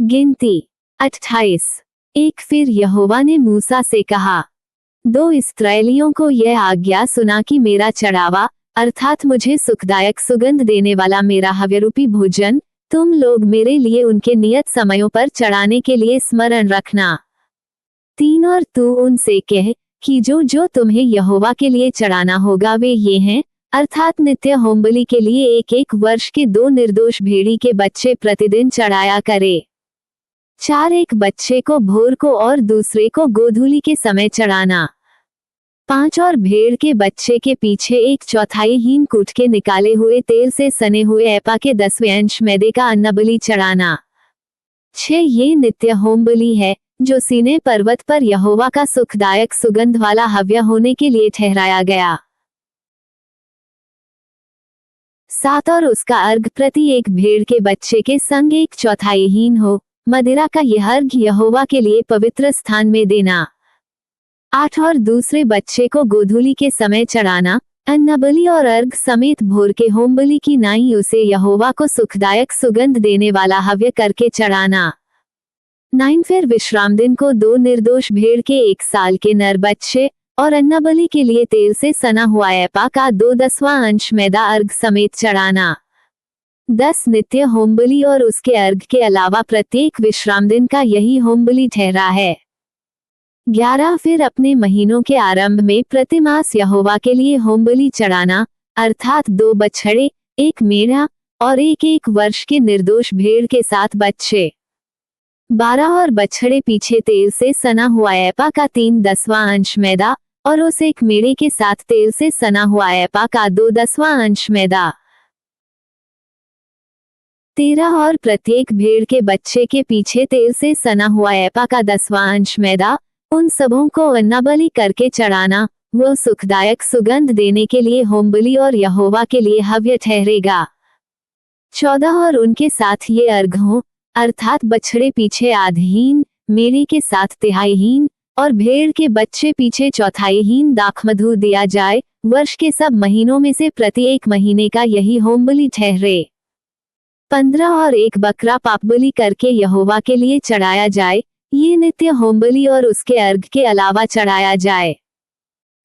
गिनती 28। एक फिर यहोवा ने मूसा से कहा, 2 इस्राएलियों को यह आज्ञा सुना कि मेरा चढ़ावा अर्थात मुझे सुखदायक सुगंध देने वाला मेरा हव्यरूपी भोजन तुम लोग मेरे लिए उनके नियत समयों पर चढ़ाने के लिए स्मरण रखना। 3 और तू उनसे कह कि जो जो तुम्हें यहोवा के लिए चढ़ाना होगा वे ये हैं, अर्थात नित्य होमबलि के लिए 1-1 वर्ष के 2 निर्दोष भेड़ी के बच्चे प्रतिदिन चढ़ाया करे। 4 एक बच्चे को भोर को और दूसरे को गोधूली के समय चढ़ाना। 5 और भेड़ के बच्चे के पीछे 1/4 हीन कूट के निकाले हुए तेल से सने हुए एपा के 10वें अंश मैदे का अन्नबलि चढ़ाना। 6 ये नित्य होमबलि है जो सीने पर्वत पर यहोवा का सुखदायक सुगंध वाला हव्य होने के लिए ठहराया गया। 7 और उसका अर्घ प्रति एक भेड़ के बच्चे के संग 1/4 हीन हो मदिरा का यह अर्घ यहोवा के लिए पवित्र स्थान में देना। 8 और दूसरे बच्चे को गोधूली के समय चढ़ाना, अन्नबलि और अर्घ समेत भोर के होमबलि की नाई उसे यहोवा को सुखदायक सुगंध देने वाला हव्य करके चढ़ाना। 9 फिर विश्राम दिन को 2 निर्दोष भेड़ के 1 साल के नर बच्चे और अन्नबलि के लिए तेल से सना हुआ एपा का 2/10वां अंश मैदा अर्घ समेत चढ़ाना। 10 नित्य होमबलि और उसके अर्घ के अलावा प्रत्येक विश्राम दिन का यही होमबलि ठहरा है। 11 फिर अपने महीनों के आरंभ में प्रतिमास यहोवा के लिए होमबलि चढ़ाना, अर्थात 2 बछड़े, 1 मेढ़ा और 1-1 वर्ष के निर्दोष भेड़ के 7 बच्चे। 12 और बछड़े पीछे तेल से सना हुआ एपा का 3/10वां अंश मैदा और उस 1 मेढ़े के साथ तेल से सना हुआ एपा का 2/10वां अंश मैदा। 13 और प्रत्येक भेड़ के बच्चे के पीछे तेल से सना हुआ एपा का 10वां अंश मैदा, उन सबों को अन्नबलि करके चढ़ाना, वो सुखदायक सुगंध देने के लिए होमबलि और यहोवा के लिए हव्य ठहरेगा। 14 और उनके साथ ये अर्घ हो, अर्थात बछड़े पीछे आधहीन, मेढ़े के साथ तिहाईहीन और भेड़ के बच्चे पीछे चौथाईहीन दाखमधु दिया जाए। वर्ष के सब महीनों में से प्रति एक महीने का यही होमबलि ठहरे। 15 और एक बकरा पापबलि करके यहोवा के लिए चढ़ाया जाए, ये नित्य होमबलि और उसके अर्घ के अलावा चढ़ाया जाए।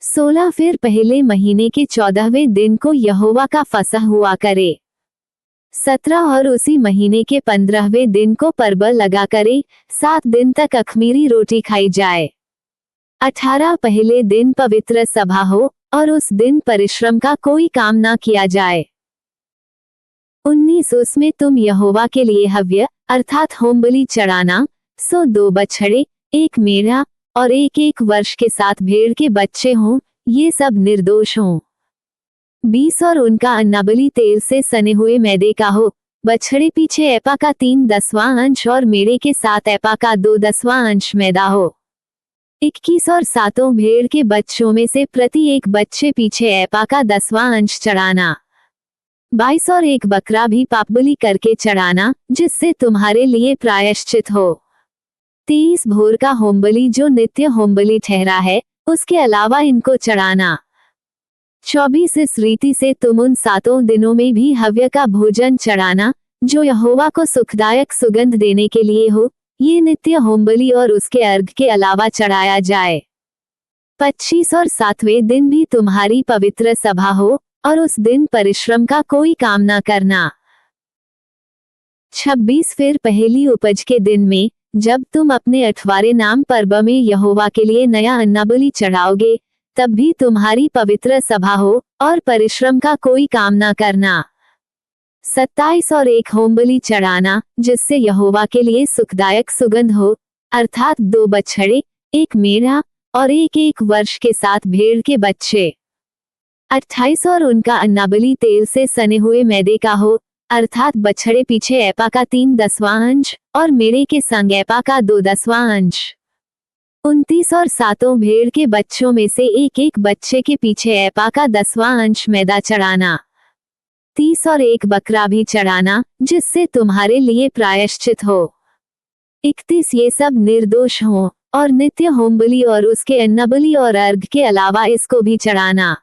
16 फिर पहले महीने के 14वें दिन को यहोवा का फसह हुआ करे। 17 और उसी महीने के 15वें दिन को परबल लगा करे, 7 दिन तक अखमीरी रोटी खाई जाए। 18 पहले दिन पवित्र सभा हो और उस दिन परिश्रम का कोई काम ना किया जाए। 19 उसमें तुम यहोवा के लिए हव्य अर्थात होमबलि चढ़ाना, 2 बछड़े, 1 मेढ़ा और 1-1 वर्ष के 7 भेड़ के बच्चे हों, ये सब निर्दोष हों। 20 और उनका अन्नबलि तेल से सने हुए मैदे का हो, बछड़े पीछे एपा का 3/10वां अंश और मेढ़े के 7 एपा का 2/10वां अंश मैदा हो। 21 और 7 भेड़ के बच्चों में से प्रति एक बच्चे पीछे एपा का 10वां अंश चढ़ाना। 22 और एक बकरा भी पापबलि करके चढ़ाना, जिससे तुम्हारे लिए प्रायश्चित हो। 23 भोर का होमबलि जो नित्य होमबलि ठहरा है, उसके अलावा इनको चढ़ाना। 24 इस रीति से तुम उन 7 दिनों में भी हव्य का भोजन चढ़ाना, जो यहोवा को सुखदायक सुगंध देने के लिए हो, ये नित्य होमबलि और उसके अर्घ के अलावा चढ़ाया जाए। 25 और 7वें दिन भी तुम्हारी पवित्र सभा हो और उस दिन परिश्रम का कोई काम ना करना। 26 फिर पहली उपज के दिन में, जब तुम अपने 8वारे नाम पर्व में यहोवा के लिए नया अन्नबलि चढ़ाओगे, तब भी तुम्हारी पवित्र सभा हो और परिश्रम का कोई काम ना करना। 27 और एक होमबलि चढ़ाना, जिससे यहोवा के लिए सुखदायक सुगंध हो, अर्थात 2 बछड़े, 1 मेढ़ा और 1-1 वर्ष के 7 भेड़ के बच्चे। 28 और उनका अन्नबलि तेल से सने हुए मैदे का हो, अर्थात बछड़े पीछे एपा का 3/10वां अंश और मेढ़े के संग एपा का 2/10वां अंश। 29 और 7 भेड़ के बच्चों में से 1-1 बच्चे के पीछे एपा का 10वां अंश मैदा चढ़ाना। 30 और एक बकरा भी चढ़ाना, जिससे तुम्हारे लिए प्रायश्चित हो। 31 ये सब निर्दोष हों और नित्य होमबलि और उसके अन्नबलि और अर्घ के अलावा इसको भी चढ़ाना।